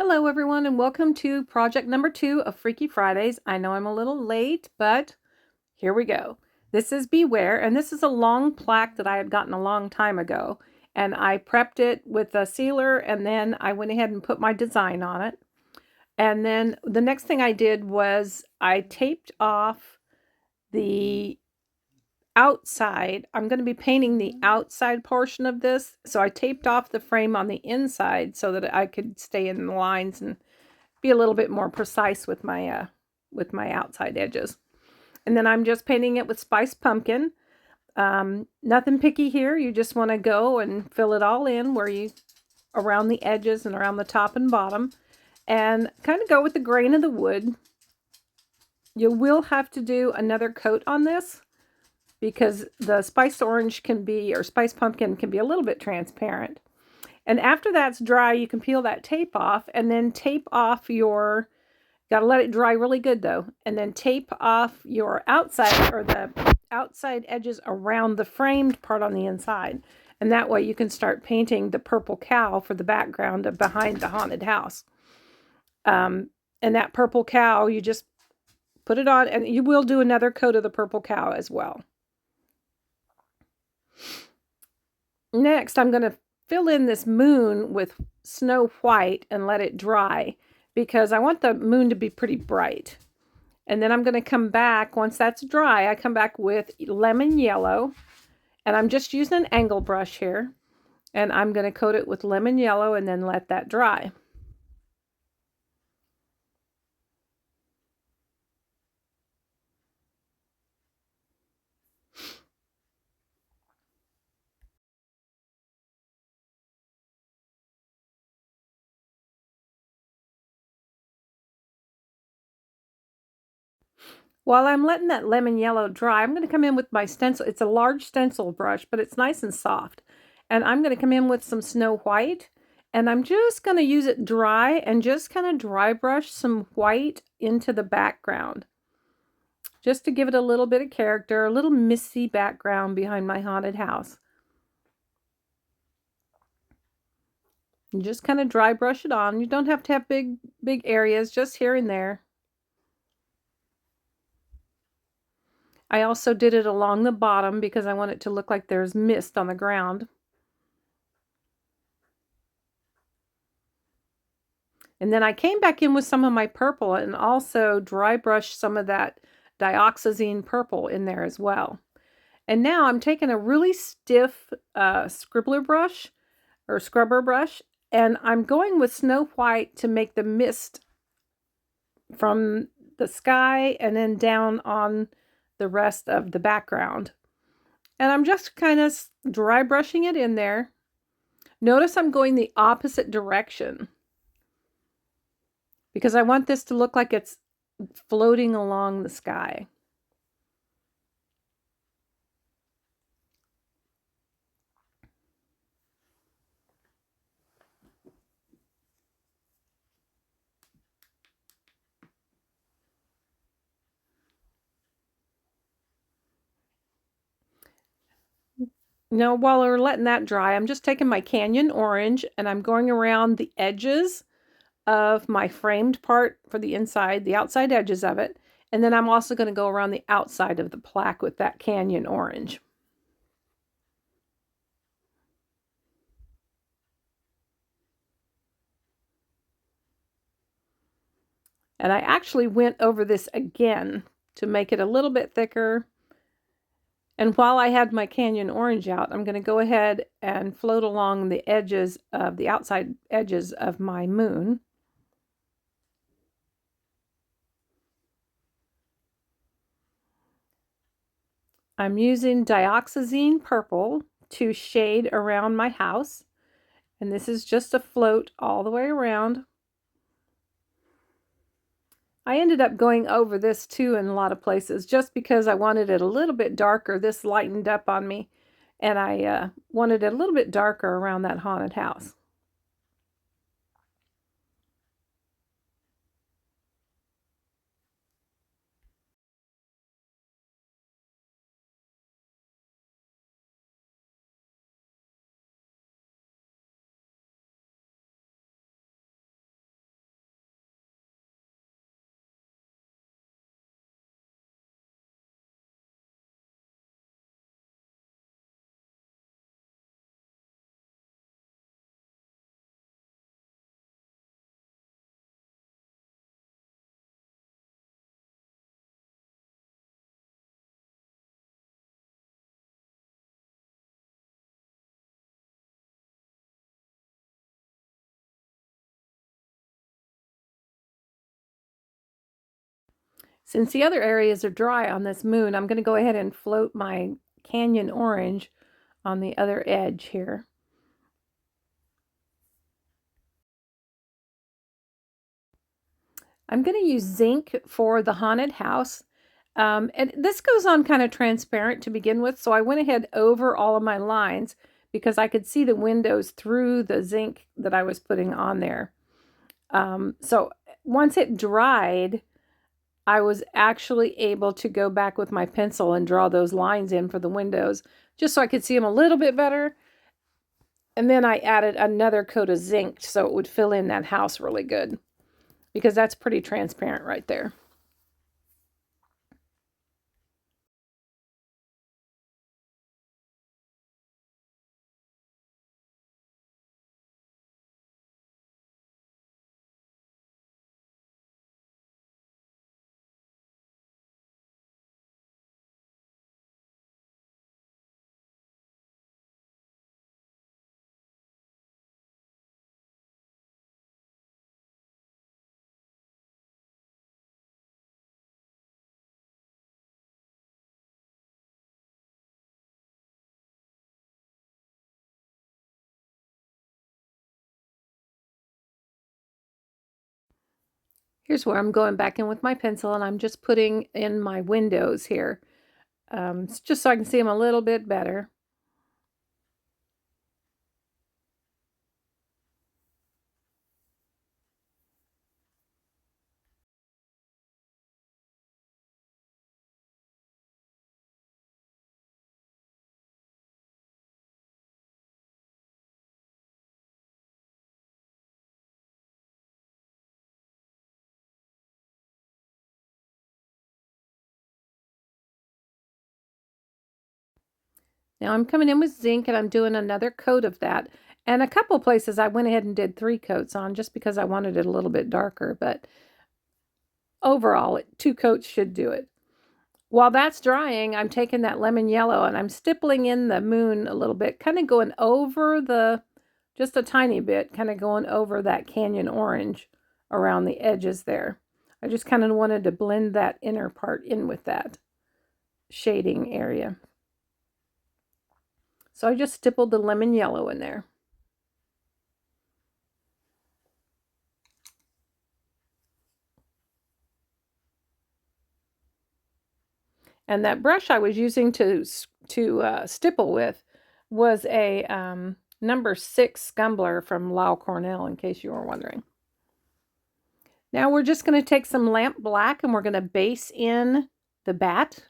Hello, everyone, and welcome to project number 2 of Freaky Fridays. I know I'm a little late, but here we go. This is Beware, and this is a long plaque that I had gotten a long time ago. And I prepped it with a sealer, and then I went ahead and put my design on it. And then the next thing I did was I taped off the outside. I'm going to be painting the outside portion of this, so I taped off the frame on the inside so that I could stay in the lines and be a little bit more precise with my outside edges. And then I'm just painting it with Spiced Pumpkin. Nothing picky here. You just want to go and fill it all in where you around the edges and around the top and bottom, and kind of go with the grain of the wood. You will have to do another coat on this because the spiced orange can be, or spiced pumpkin can be a little bit transparent. And after that's dry, you can peel that tape off and then tape off your, got to let it dry really good though, and then tape off your outside, or the outside edges around the framed part on the inside. And that way you can start painting the purple cow for the background of behind the haunted house. And that purple cow, you just put it on, and you will do another coat of the purple cow as well. Next, I'm going to fill in this moon with Snow White and let it dry because I want the moon to be pretty bright. And then I'm going to come back, once that's dry, I come back with lemon yellow. And I'm just using an angle brush here. And I'm going to coat it with lemon yellow and then let that dry. While I'm letting that lemon yellow dry, I'm going to come in with my stencil. It's a large stencil brush, but it's nice and soft. And I'm going to come in with some Snow White. And I'm just going to use it dry and just kind of dry brush some white into the background. Just to give it a little bit of character, a little misty background behind my haunted house. And just kind of dry brush it on. You don't have to have big areas, just here and there. I also did it along the bottom because I want it to look like there's mist on the ground. And then I came back in with some of my purple and also dry brushed some of that dioxazine purple in there as well. And now I'm taking a really stiff scribbler brush or scrubber brush, and I'm going with Snow White to make the mist from the sky and then down on the rest of the background. And I'm just kind of dry brushing it in there. Notice I'm going the opposite direction because I want this to look like it's floating along the sky. Now, while we're letting that dry, I'm just taking my Canyon Orange and I'm going around the edges of my framed part for the inside, the outside edges of it. And then I'm also going to go around the outside of the plaque with that Canyon Orange. And I actually went over this again to make it a little bit thicker. And while I had my Canyon Orange out, I'm going to go ahead and float along the edges of the outside edges of my moon. I'm using dioxazine purple to shade around my house. And this is just a float all the way around. I ended up going over this too in a lot of places just because I wanted it a little bit darker. This lightened up on me, and I wanted it a little bit darker around that haunted house. Since the other areas are dry on this moon, I'm going to go ahead and float my canyon orange on the other edge here. I'm going to use zinc for the haunted house. And this goes on kind of transparent to begin with, so I went ahead over all of my lines because I could see the windows through the zinc that I was putting on there. So once it dried, I was actually able to go back with my pencil and draw those lines in for the windows just so I could see them a little bit better. And then I added another coat of zinc so it would fill in that house really good because that's pretty transparent right there. Here's where I'm going back in with my pencil and I'm just putting in my windows here, just so I can see them a little bit better. Now I'm coming in with zinc and I'm doing another coat of that. And a couple places I went ahead and did 3 coats on just because I wanted it a little bit darker, but overall, 2 coats should do it. While that's drying, I'm taking that lemon yellow and I'm stippling in the moon a little bit, kind of going over just a tiny bit, kind of going over that canyon orange around the edges there. I just kind of wanted to blend that inner part in with that shading area. So I just stippled the lemon yellow in there. And that brush I was using to stipple with was a number 6 Scumbler from Lau Cornell, in case you were wondering. Now we're just going to take some lamp black and we're going to base in the bat.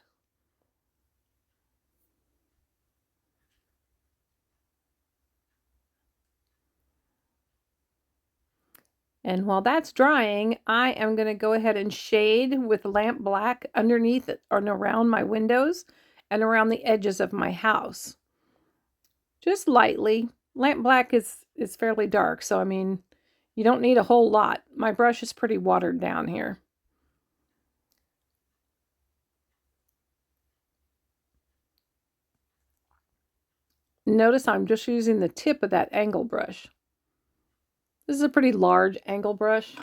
And while that's drying, I am going to go ahead and shade with lamp black underneath and around my windows and around the edges of my house. Just lightly. Lamp black is fairly dark, so I mean, you don't need a whole lot. My brush is pretty watered down here. Notice I'm just using the tip of that angle brush. This is a pretty large angle brush.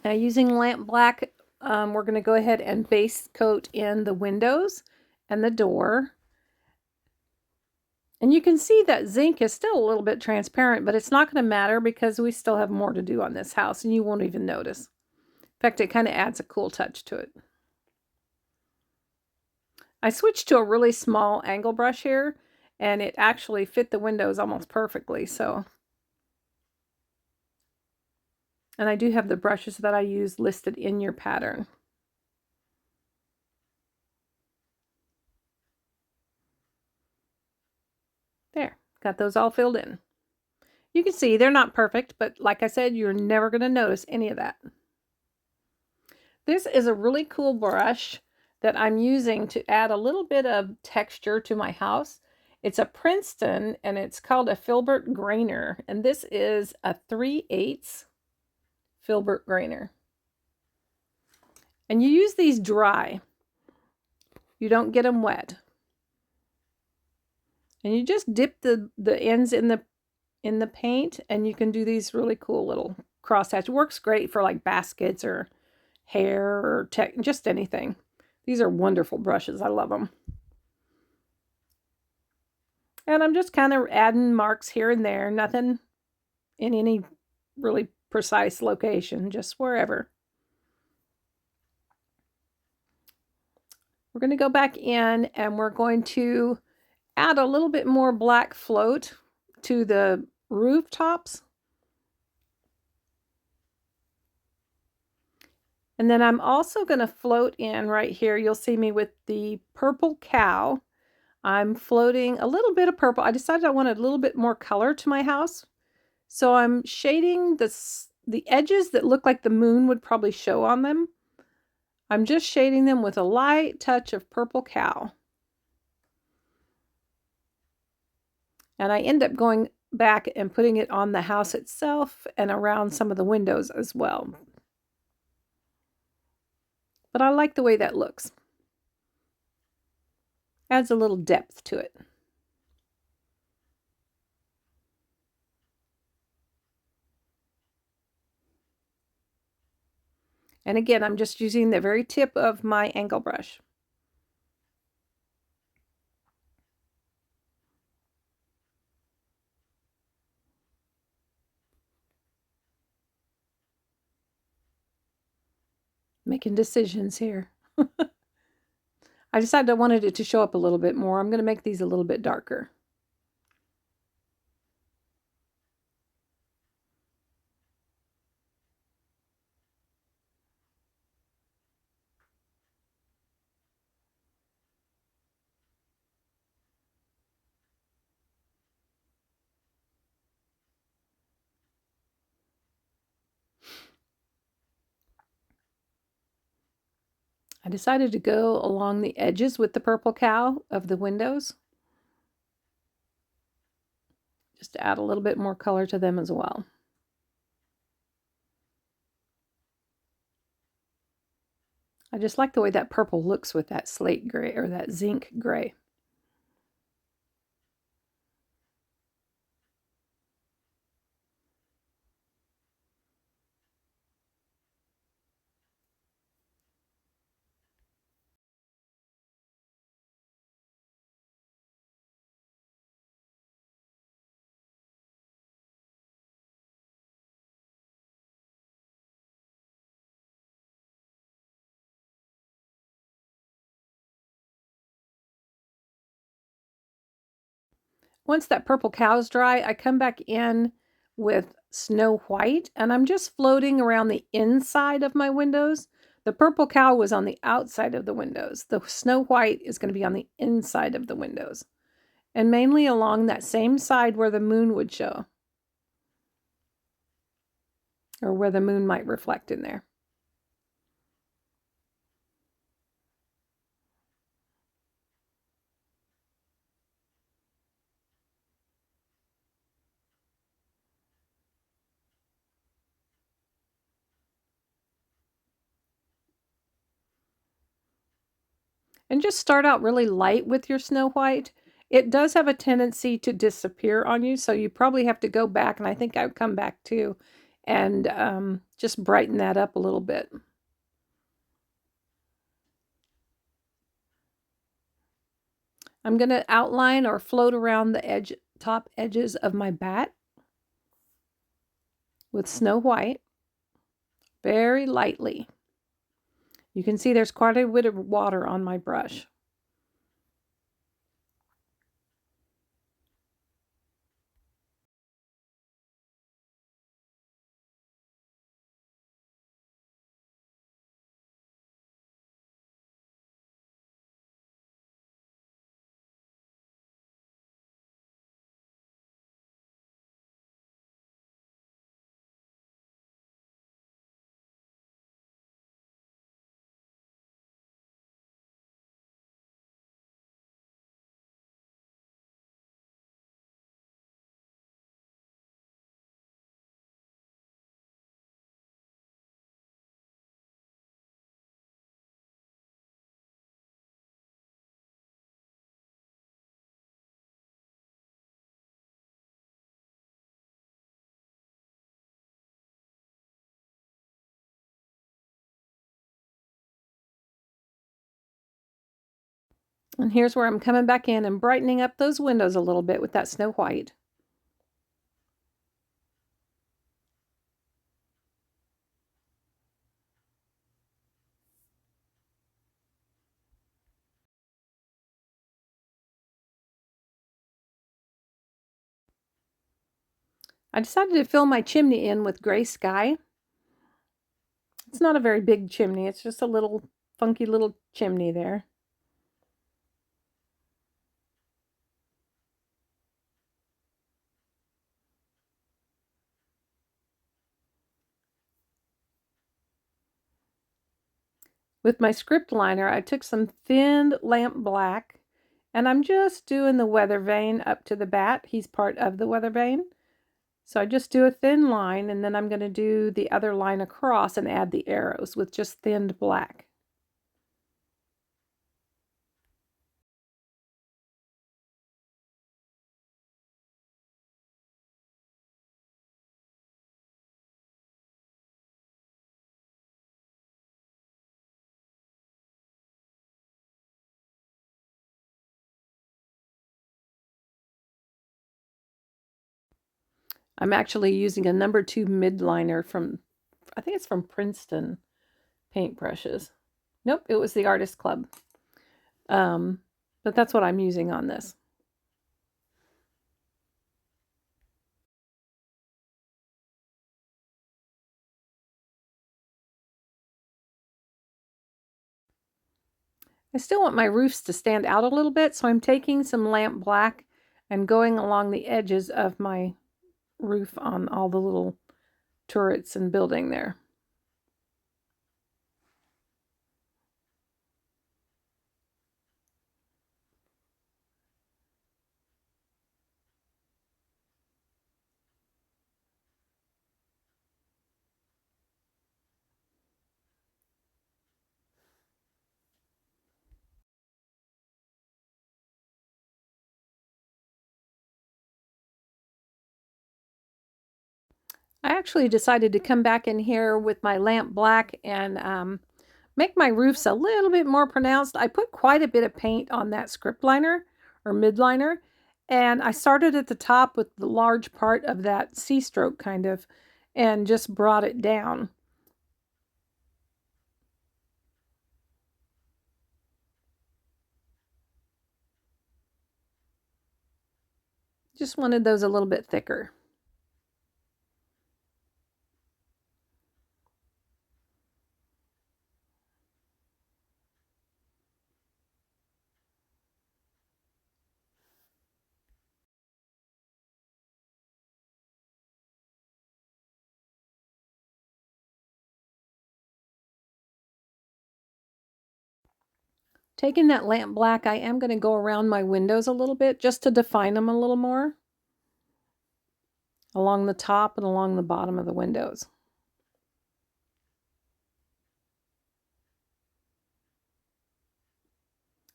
Now using lamp black, we're going to go ahead and base coat in the windows and the door. And you can see that zinc is still a little bit transparent, but it's not going to matter because we still have more to do on this house and you won't even notice. In fact, it kind of adds a cool touch to it. I switched to a really small angle brush here and it actually fit the windows almost perfectly. And I do have the brushes that I use listed in your pattern. There, got those all filled in. You can see they're not perfect, but like I said, you're never going to notice any of that. This is a really cool brush that I'm using to add a little bit of texture to my house. It's a Princeton and it's called a Filbert Grainer. And this is a 3/8 Filbert Grainer. And you use these dry. You don't get them wet. And you just dip the ends in the paint and you can do these really cool little crosshatch. It works great for like baskets or hair or just anything. These are wonderful brushes. I love them. And I'm just kind of adding marks here and there, nothing in any really precise location, just wherever. We're going to go back in and we're going to add a little bit more black float to the rooftops. And then I'm also going to float in right here. You'll see me with the purple cow. I'm floating a little bit of purple. I decided I wanted a little bit more color to my house. So I'm shading the edges that look like the moon would probably show on them. I'm just shading them with a light touch of purple cow. And I end up going back and putting it on the house itself and around some of the windows as well. But I like the way that looks. Adds a little depth to it. And again, I'm just using the very tip of my angle brush. Making decisions here. I decided I wanted it to show up a little bit more. I'm going to make these a little bit darker. I decided to go along the edges with the purple cow of the windows, just to add a little bit more color to them as well. I just like the way that purple looks with that slate gray or that zinc gray. Once that purple cow is dry, I come back in with Snow White and I'm just floating around the inside of my windows. The purple cow was on the outside of the windows. The Snow White is going to be on the inside of the windows and mainly along that same side where the moon would show or where the moon might reflect in there. And just start out really light with your Snow White. It does have a tendency to disappear on you, so you probably have to go back, and I think I would come back too, and just brighten that up a little bit. I'm going to outline or float around the top edges of my bat with Snow White very lightly. You can see there's quite a bit of water on my brush. And here's where I'm coming back in and brightening up those windows a little bit with that Snow White. I decided to fill my chimney in with gray sky. It's not a very big chimney, it's just a little funky little chimney there. With my script liner, I took some thinned lamp black, and I'm just doing the weather vane up to the bat. He's part of the weather vane. So I just do a thin line, and then I'm going to do the other line across and add the arrows with just thinned black. I'm actually using a number 2 midliner from, I think it's from Princeton paintbrushes. Nope, it was the Artist Club. But that's what I'm using on this. I still want my roofs to stand out a little bit, so I'm taking some lamp black and going along the edges of my roof on all the little turrets and building there. I actually decided to come back in here with my lamp black and make my roofs a little bit more pronounced. I put quite a bit of paint on that script liner or midliner, and I started at the top with the large part of that C-stroke kind of, and just brought it down. Just wanted those a little bit thicker. Taking that lamp black, I am going to go around my windows a little bit just to define them a little more along the top and along the bottom of the windows.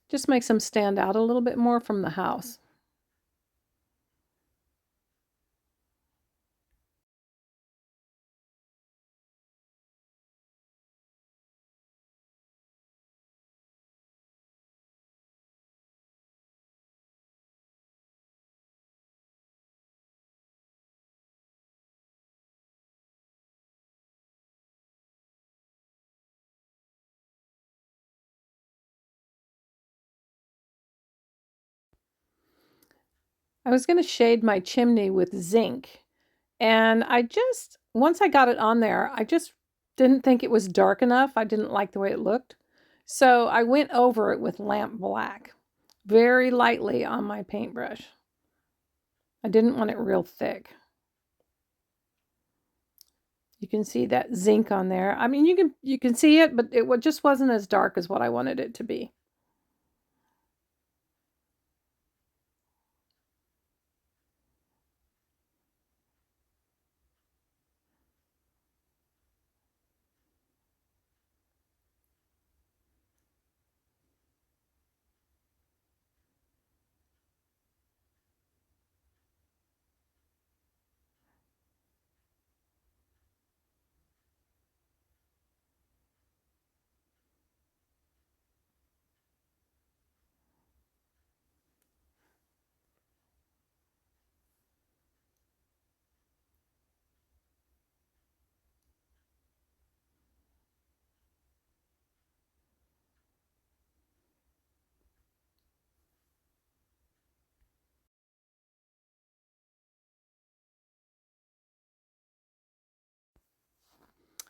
Just makes them stand out a little bit more from the house. I was going to shade my chimney with zinc, and once I got it on there, I just didn't think it was dark enough. I didn't like the way it looked. So I went over it with lamp black very lightly on my paintbrush. I didn't want it real thick. You can see that zinc on there. I mean, you can see it, but it just wasn't as dark as what I wanted it to be.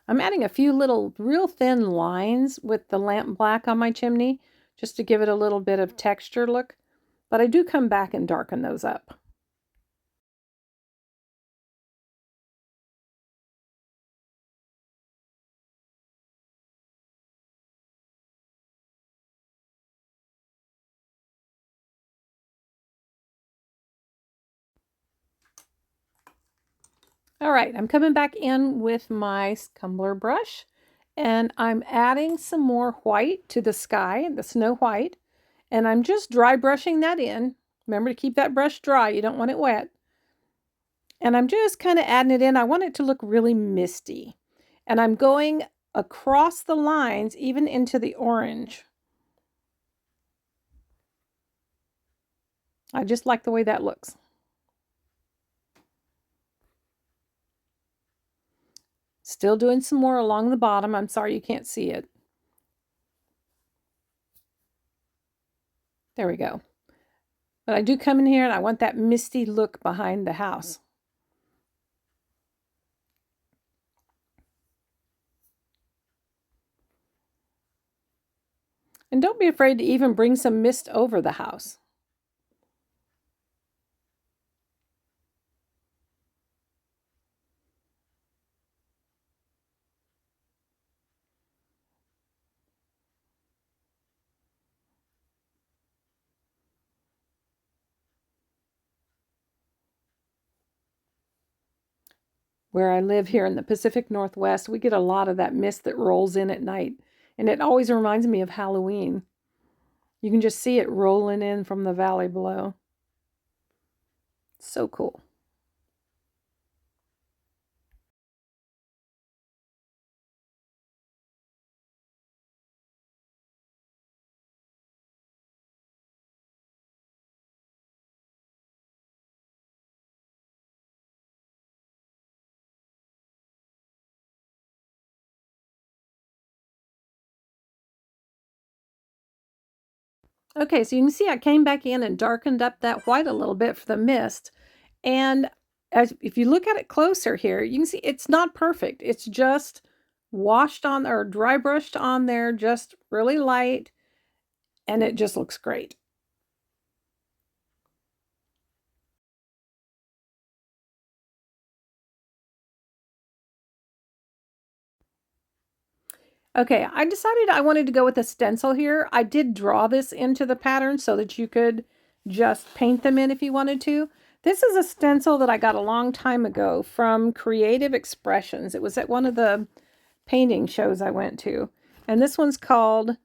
I'm adding a few little real thin lines with the lamp black on my chimney just to give it a little bit of texture look, but I do come back and darken those up. All right, I'm coming back in with my scumbler brush, and I'm adding some more white to the sky, the snow white, and I'm just dry brushing that in. Remember to keep that brush dry, you don't want it wet. And I'm just kind of adding it in. I want it to look really misty. And I'm going across the lines, even into the orange. I just like the way that looks. Still doing some more along the bottom. I'm sorry you can't see it. There we go. But I do come in here and I want that misty look behind the house. And don't be afraid to even bring some mist over the house. Where I live here in the Pacific Northwest, we get a lot of that mist that rolls in at night. And it always reminds me of Halloween. You can just see it rolling in from the valley below. So cool. Okay, so you can see I came back in and darkened up that white a little bit for the mist. And if you look at it closer here, you can see it's not perfect. It's just washed on or dry brushed on there, just really light, and it just looks great. Okay, I decided I wanted to go with a stencil here. I did draw this into the pattern so that you could just paint them in if you wanted to. This is a stencil that I got a long time ago from Creative Expressions. It was at one of the painting shows I went to. And this one's called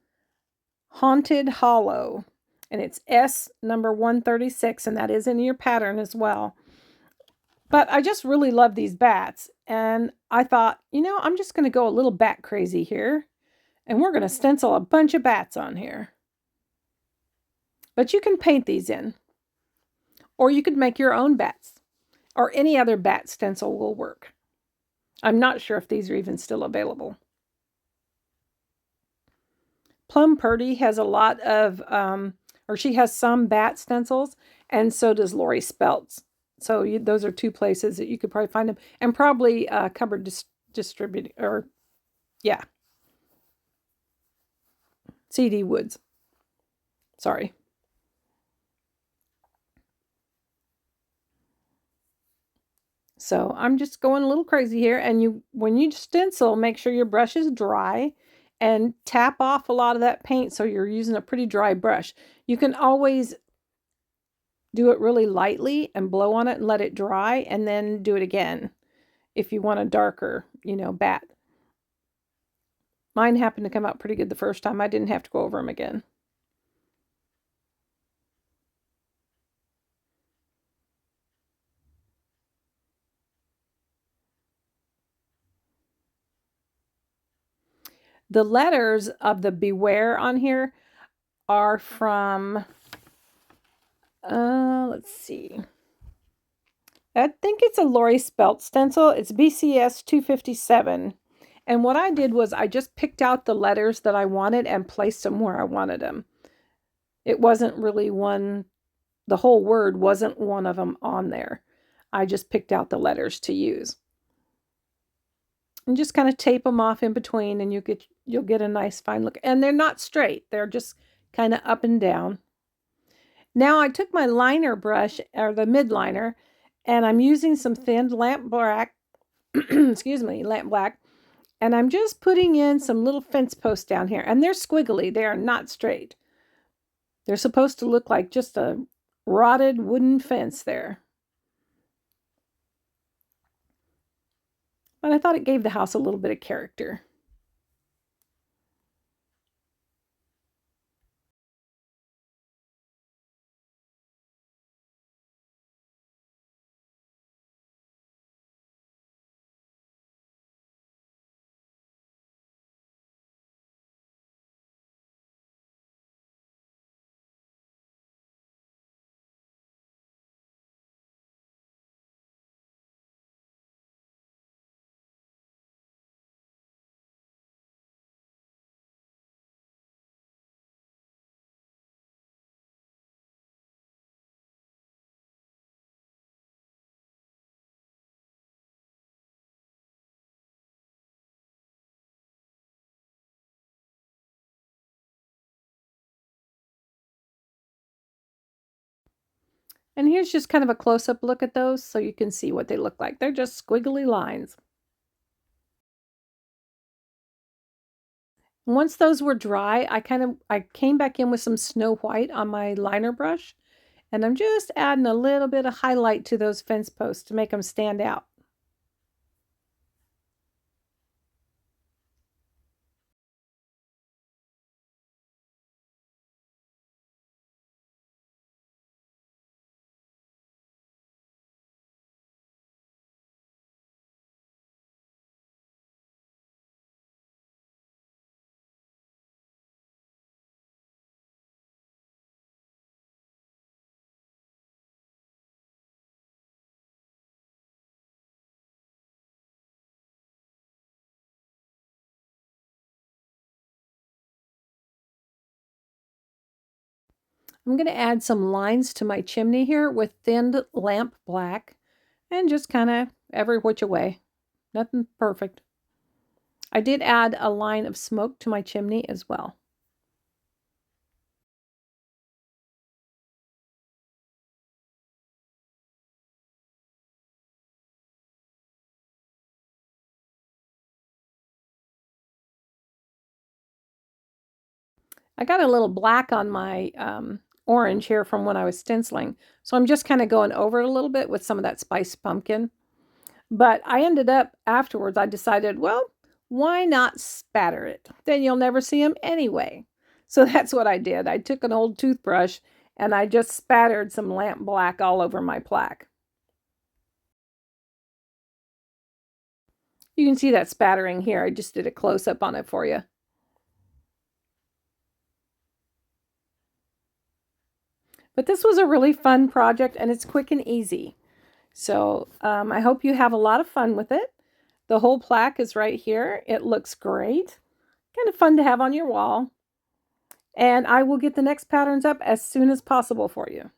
Haunted Hollow. And it's S number 136, and that is in your pattern as well. But I just really love these bats. And I thought, I'm just going to go a little bat crazy here. And we're going to stencil a bunch of bats on here. But you can paint these in. Or you could make your own bats. Or any other bat stencil will work. I'm not sure if these are even still available. Plum Purdy has a lot of or she has some bat stencils, and so does Lori Speltz. So those are two places that you could probably find them, and probably Cupboard Distribute, or yeah, CD Woods. Sorry. So I'm just going a little crazy here. And when you stencil, make sure your brush is dry and tap off a lot of that paint so you're using a pretty dry brush. You can always do it really lightly and blow on it and let it dry, and then do it again if you want a darker, bat. Mine happened to come out pretty good the first time. I didn't have to go over them again. The letters of the Beware on here are from, let's see. I think it's a Lori Spelt stencil. It's BCS 257. And what I did was I just picked out the letters that I wanted and placed them where I wanted them. It wasn't really the whole word wasn't one of them on there. I just picked out the letters to use. And just kind of tape them off in between, and you'll get a nice fine look. And they're not straight. They're just kind of up and down. Now I took my liner brush, or the mid liner, and I'm using some thin lamp black, excuse me, lamp black, and I'm just putting in some little fence posts down here. And they're squiggly. They are not straight. They're supposed to look like just a rotted wooden fence there. But I thought it gave the house a little bit of character. And here's just kind of a close-up look at those so you can see what they look like. They're just squiggly lines. Once those were dry, I came back in with some Snow White on my liner brush, and I'm just adding a little bit of highlight to those fence posts to make them stand out. I'm going to add some lines to my chimney here with thinned lamp black, and just kind of every which way. Nothing perfect. I did add a line of smoke to my chimney as well. I got a little black on my orange here from when I was stenciling, so I'm just kind of going over it a little bit with some of that spiced pumpkin. But I ended up afterwards, I decided, well, why not spatter it? Then you'll never see them anyway. So that's what I did. I took an old toothbrush and I just spattered some lamp black all over my plaque. You can see that spattering here. I just did a close up on it for you. But this was a really fun project, and it's quick and easy. So I hope you have a lot of fun with it. The whole plaque is right here. It looks great. Kind of fun to have on your wall. and I will get the next patterns up as soon as possible for you.